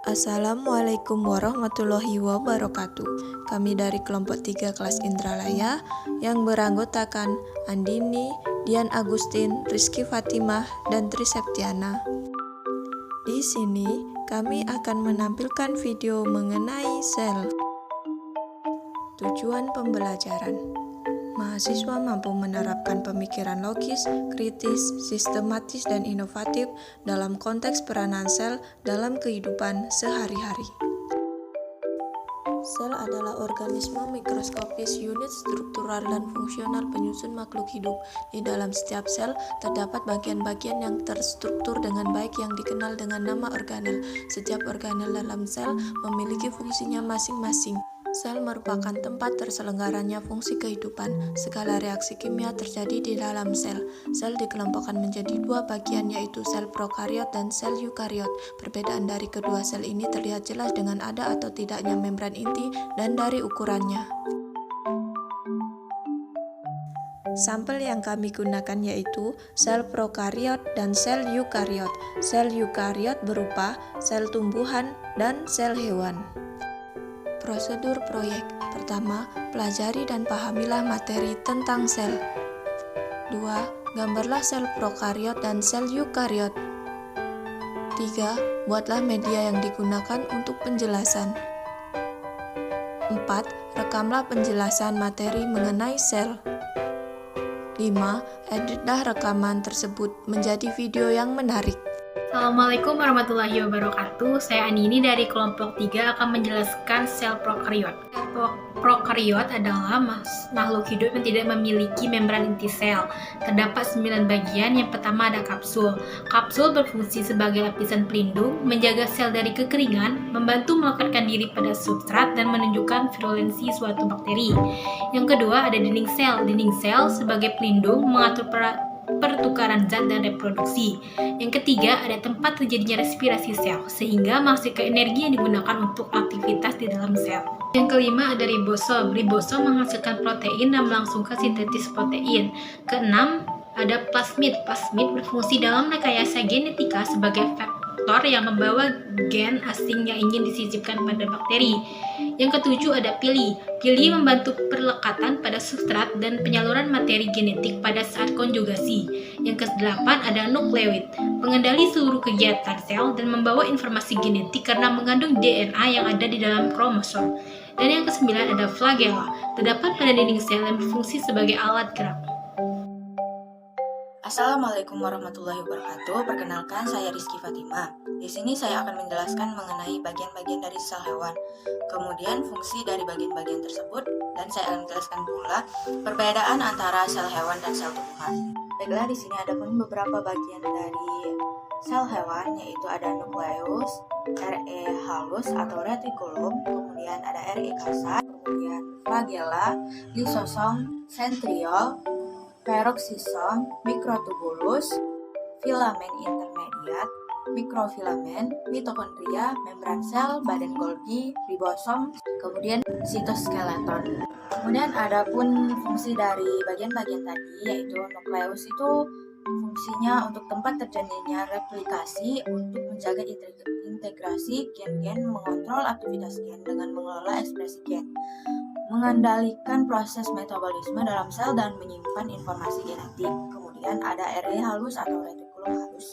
Assalamualaikum warahmatullahi wabarakatuh. Kami dari kelompok 3 kelas Indralaya yang beranggotakan Andini, Dian Agustin, Rizky Fatimah, dan Tri Septiana. Di sini kami akan menampilkan video mengenai sel. Tujuan pembelajaran: mahasiswa mampu menerapkan pemikiran logis, kritis, sistematis, dan inovatif dalam konteks peranan sel dalam kehidupan sehari-hari. Sel adalah organisme mikroskopis, unit struktural dan fungsional penyusun makhluk hidup. Di dalam setiap sel terdapat bagian-bagian yang terstruktur dengan baik yang dikenal dengan nama organel. Setiap organel dalam sel memiliki fungsinya masing-masing. Sel merupakan tempat terselenggaranya fungsi kehidupan. Segala reaksi kimia terjadi di dalam sel. Sel dikelompokkan menjadi dua bagian, yaitu sel prokariot dan sel eukariot. Perbedaan dari kedua sel ini terlihat jelas dengan ada atau tidaknya membran inti dan dari ukurannya. Sampel yang kami gunakan yaitu sel prokariot dan sel eukariot. Sel eukariot berupa sel tumbuhan dan sel hewan. Prosedur proyek: pertama, pelajari dan pahamilah materi tentang sel. 2. Gambarlah sel prokariot dan sel eukariot. 3. Buatlah media yang digunakan untuk penjelasan. 4. Rekamlah penjelasan materi mengenai sel. 5. Editlah rekaman tersebut menjadi video yang menarik. Assalamualaikum warahmatullahi wabarakatuh. Saya Andini dari kelompok 3 akan menjelaskan sel prokariot. Sel prokariot adalah makhluk hidup yang tidak memiliki membran inti sel. Terdapat 9 bagian. Yang pertama ada kapsul. Kapsul berfungsi sebagai lapisan pelindung, menjaga sel dari kekeringan, membantu melekatkan diri pada substrat dan menunjukkan virulensi suatu bakteri. Yang kedua ada dinding sel. Dinding sel sebagai pelindung mengatur pertukaran zat dan reproduksi. Yang ketiga, ada tempat terjadinya respirasi sel, sehingga menghasilkan energi yang digunakan untuk aktivitas di dalam sel. Yang kelima, ada ribosom. Ribosom menghasilkan protein dan melangsungkan sintesis protein. Keenam, ada plasmid. Plasmid berfungsi dalam rekayasa genetika sebagai faktor yang membawa gen asing yang ingin disisipkan pada bakteri. Yang ketujuh ada pili. Pili membantu perlekatan pada substrat dan penyaluran materi genetik pada saat konjugasi. Yang kedelapan ada nukleoid. Pengendali seluruh kegiatan sel dan membawa informasi genetik karena mengandung DNA yang ada di dalam kromosom. Dan yang kesembilan ada flagella. Terdapat pada dinding sel yang berfungsi sebagai alat gerak. Assalamualaikum warahmatullahi wabarakatuh. Perkenalkan, saya Rizky Fatimah. Di sini saya akan menjelaskan mengenai bagian-bagian dari sel hewan, kemudian fungsi dari bagian-bagian tersebut, dan saya akan menjelaskan pula perbedaan antara sel hewan dan sel tumbuhan. Baiklah, di sini ada pun beberapa bagian dari sel hewan, yaitu ada nukleus, RE halus atau retikulum, kemudian ada RE kasar, kemudian flagella, lisosom, sentriol, peroksisom, mikrotubulus, filamen intermediat, mikrofilamen, mitokondria, membran sel, badan Golgi, ribosom, kemudian sitoskeleton. Kemudian ada pun fungsi dari bagian-bagian tadi, yaitu nukleus itu fungsinya untuk tempat terjadinya replikasi, untuk menjaga integrasi gen-gen, mengontrol aktivitas gen dengan mengelola ekspresi gen, mengendalikan proses metabolisme dalam sel dan menyimpan informasi genetik. Kemudian ada RE halus atau retikulum halus,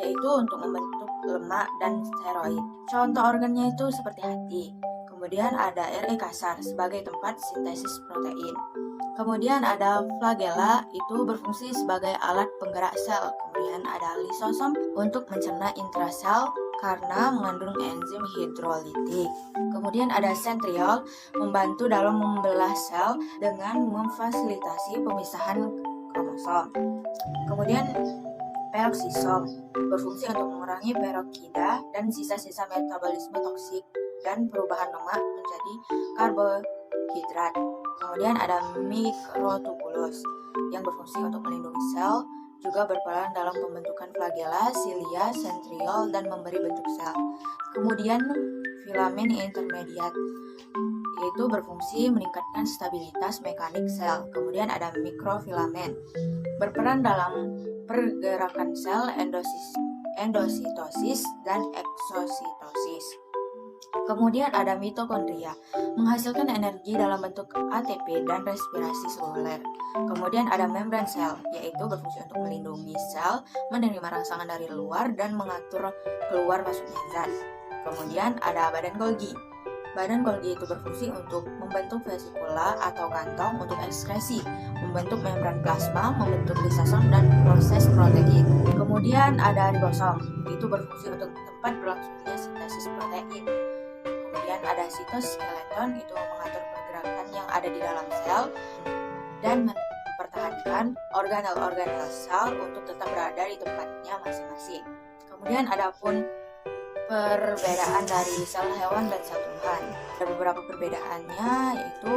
yaitu untuk membentuk lemak dan steroid. Contoh organnya itu seperti hati. Kemudian ada RE kasar sebagai tempat sintesis protein. Kemudian ada flagella, itu berfungsi sebagai alat penggerak sel. Kemudian ada lisosom untuk mencerna intrasel karena mengandung enzim hidrolitik. Kemudian ada sentriol, membantu dalam membelah sel dengan memfasilitasi pemisahan kromosom. Kemudian peroksisom berfungsi untuk mengurangi peroksida dan sisa-sisa metabolisme toksik dan perubahan lemak menjadi karbohidrat. Kemudian ada mikrotubulus yang berfungsi untuk melindungi sel, juga berperan dalam pembentukan flagella, silia, sentriol, dan memberi bentuk sel. Kemudian filamen intermediat, yaitu berfungsi meningkatkan stabilitas mekanik sel. Kemudian ada mikrofilamen, berperan dalam pergerakan sel endositosis, dan eksositosis. Kemudian ada mitokondria, menghasilkan energi dalam bentuk ATP dan respirasi seluler. Kemudian ada membran sel, yaitu berfungsi untuk melindungi sel, menerima rangsangan dari luar, dan mengatur keluar masuknya zat. Kemudian ada badan Golgi. Badan Golgi itu berfungsi untuk membentuk vesikula atau kantong untuk ekskresi, membentuk membran plasma, membentuk lisosom, dan proses protein. Kemudian ada ribosom, itu berfungsi untuk tempat berlangsungnya sintesis protein. Kemudian ada sitoskeleton, itu mengatur pergerakan yang ada di dalam sel dan mempertahankan organel-organel sel untuk tetap berada di tempatnya masing-masing. Kemudian ada pun perbedaan dari sel hewan dan sel tumbuhan. Ada beberapa perbedaannya, yaitu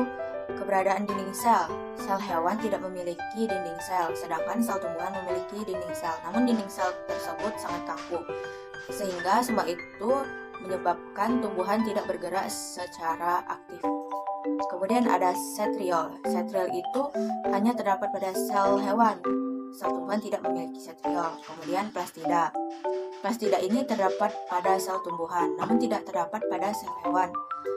keberadaan dinding sel. Sel hewan tidak memiliki dinding sel, sedangkan sel tumbuhan memiliki dinding sel. Namun dinding sel tersebut sangat kaku, sehingga semua itu menyebabkan tumbuhan tidak bergerak secara aktif. Kemudian ada setriol. Setriol itu hanya terdapat pada sel hewan. Sel tumbuhan tidak memiliki setriol. Kemudian plastida. Plastida ini terdapat pada sel tumbuhan, namun tidak terdapat pada sel hewan.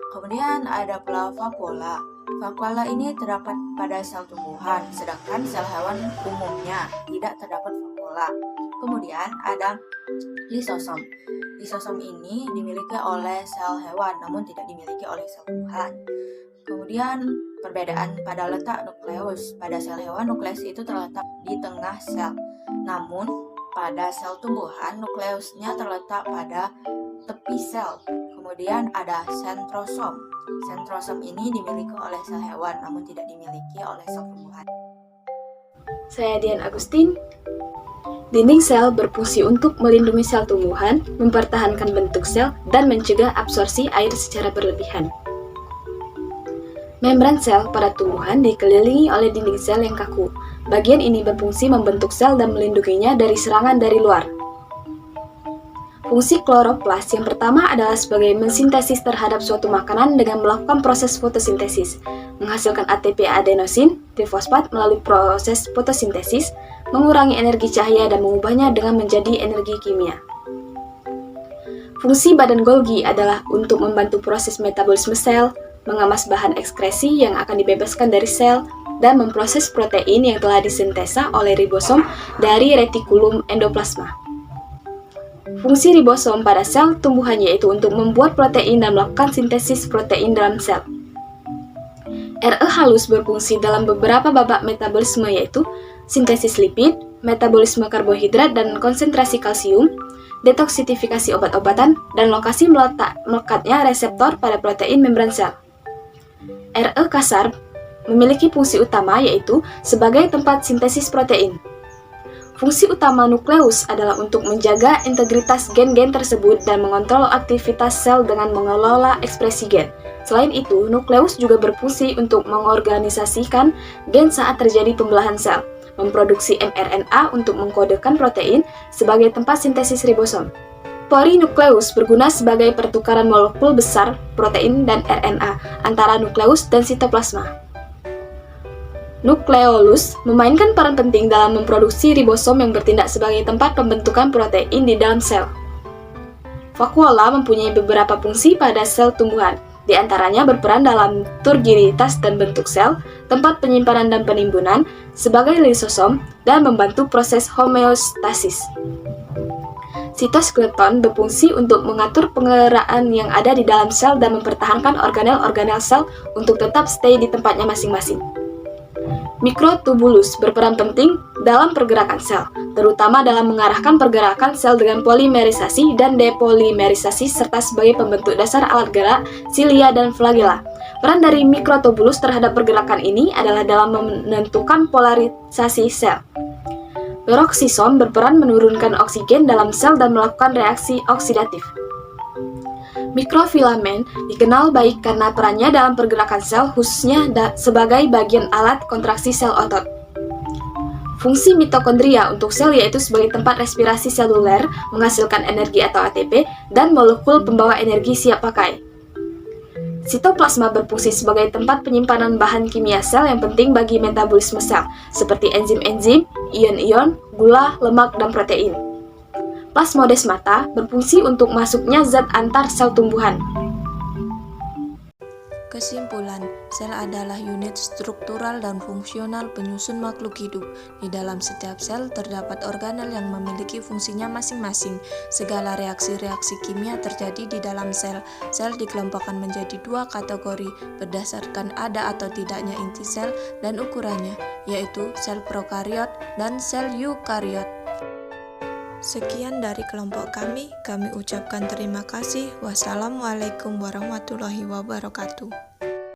Kemudian ada pula vakuola. Vakuola ini terdapat pada sel tumbuhan, sedangkan sel hewan umumnya tidak terdapat vakuola. Kemudian ada lisosom. Lisosom ini dimiliki oleh sel hewan, namun tidak dimiliki oleh sel tumbuhan. Kemudian perbedaan pada letak nukleus. Pada sel hewan, nukleus itu terletak di tengah sel. Namun pada sel tumbuhan, nukleusnya terletak pada tepi sel. Kemudian ada sentrosom. Sentrosom ini dimiliki oleh sel hewan, namun tidak dimiliki oleh sel tumbuhan. Saya Dian Agustin. Dinding sel berfungsi untuk melindungi sel tumbuhan, mempertahankan bentuk sel, dan mencegah absorpsi air secara berlebihan. Membran sel pada tumbuhan dikelilingi oleh dinding sel yang kaku. Bagian ini berfungsi membentuk sel dan melindunginya dari serangan dari luar. Fungsi kloroplas yang pertama adalah sebagai mensintesis terhadap suatu makanan dengan melakukan proses fotosintesis, menghasilkan ATP adenosin trifosfat melalui proses fotosintesis, mengurangi energi cahaya dan mengubahnya dengan menjadi energi kimia. Fungsi badan Golgi adalah untuk membantu proses metabolisme sel, mengemas bahan ekskresi yang akan dibebaskan dari sel, dan memproses protein yang telah disintesa oleh ribosom dari retikulum endoplasma. Fungsi ribosom pada sel tumbuhan yaitu untuk membuat protein dan melakukan sintesis protein dalam sel. RE halus berfungsi dalam beberapa babak metabolisme yaitu sintesis lipid, metabolisme karbohidrat dan konsentrasi kalsium, detoksifikasi obat-obatan, dan lokasi melekatnya reseptor pada protein membran sel. RE kasar memiliki fungsi utama yaitu sebagai tempat sintesis protein. Fungsi utama nukleus adalah untuk menjaga integritas gen-gen tersebut dan mengontrol aktivitas sel dengan mengelola ekspresi gen. Selain itu, nukleus juga berfungsi untuk mengorganisasikan gen saat terjadi pembelahan sel, memproduksi mRNA untuk mengkodekan protein sebagai tempat sintesis ribosom. Polinukleus berguna sebagai pertukaran molekul besar protein dan RNA antara nukleus dan sitoplasma. Nukleolus memainkan peran penting dalam memproduksi ribosom yang bertindak sebagai tempat pembentukan protein di dalam sel. Vakuola mempunyai beberapa fungsi pada sel tumbuhan, di antaranya berperan dalam turginitas dan bentuk sel, tempat penyimpanan dan penimbunan, sebagai lisosom, dan membantu proses homeostasis. Sitoskeleton berfungsi untuk mengatur penggerakkan yang ada di dalam sel dan mempertahankan organel-organel sel untuk tetap stay di tempatnya masing-masing. Mikrotubulus berperan penting dalam pergerakan sel, terutama dalam mengarahkan pergerakan sel dengan polimerisasi dan depolimerisasi serta sebagai pembentuk dasar alat gerak, silia, dan flagella. Peran dari mikrotubulus terhadap pergerakan ini adalah dalam menentukan polarisasi sel. Peroksisom berperan menurunkan oksigen dalam sel dan melakukan reaksi oksidatif. Mikrofilamen dikenal baik karena perannya dalam pergerakan sel, khususnya sebagai bagian alat kontraksi sel otot. Fungsi mitokondria untuk sel yaitu sebagai tempat respirasi seluler, menghasilkan energi atau ATP, dan molekul pembawa energi siap pakai. Sitoplasma berfungsi sebagai tempat penyimpanan bahan kimia sel yang penting bagi metabolisme sel, seperti enzim-enzim, ion-ion, gula, lemak, dan protein. Plasmodesmata berfungsi untuk masuknya zat antar sel tumbuhan. Kesimpulan, sel adalah unit struktural dan fungsional penyusun makhluk hidup. Di dalam setiap sel terdapat organel yang memiliki fungsinya masing-masing. Segala reaksi-reaksi kimia terjadi di dalam sel. Sel dikelompokkan menjadi dua kategori berdasarkan ada atau tidaknya inti sel dan ukurannya, yaitu sel prokariot dan sel eukariot. Sekian dari kelompok kami ucapkan terima kasih. Wassalamualaikum warahmatullahi wabarakatuh.